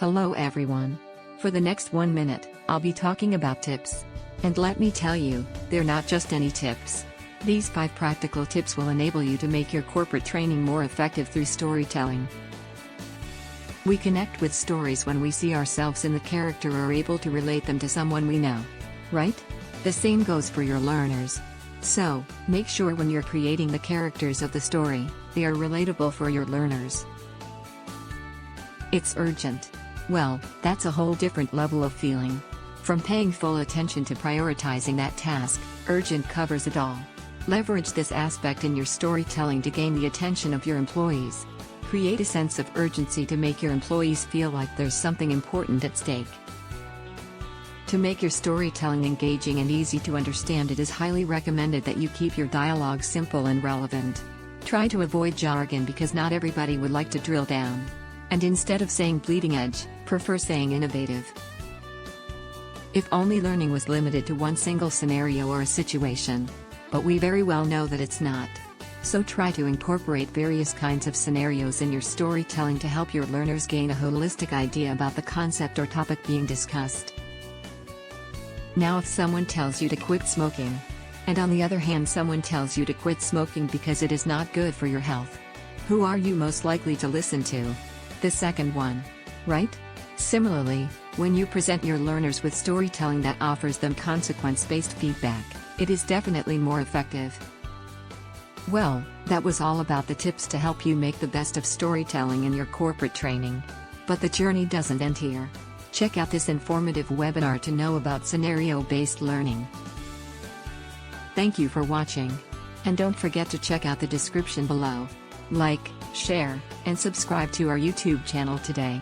Hello everyone. For the next 1 minute, I'll be talking about tips. And let me tell you, they're not just any tips. These 5 practical tips will enable you to make your corporate training more effective through storytelling. We connect with stories when we see ourselves in the character or are able to relate them to someone we know. Right? The same goes for your learners. So, make sure when you're creating the characters of the story, they are relatable for your learners. It's urgent. Well, that's a whole different level of feeling. From paying full attention to prioritizing that task, urgent covers it all. Leverage this aspect in your storytelling to gain the attention of your employees. Create a sense of urgency to make your employees feel like there's something important at stake. To make your storytelling engaging and easy to understand, it is highly recommended that you keep your dialogue simple and relevant. Try to avoid jargon because not everybody would like to drill down. And instead of saying bleeding edge, prefer saying innovative. If only learning was limited to one single scenario or a situation. But we very well know that it's not. So try to incorporate various kinds of scenarios in your storytelling to help your learners gain a holistic idea about the concept or topic being discussed. Now, if someone tells you to quit smoking, and on the other hand someone tells you to quit smoking because it is not good for your health, who are you most likely to listen to? The second one, right? Similarly, when you present your learners with storytelling that offers them consequence-based feedback, it is definitely more effective. Well, that was all about the tips to help you make the best of storytelling in your corporate training. But the journey doesn't end here. Check out this informative webinar to know about scenario-based learning. Thank you for watching. And don't forget to check out the description below. Like, share, and subscribe to our YouTube channel today.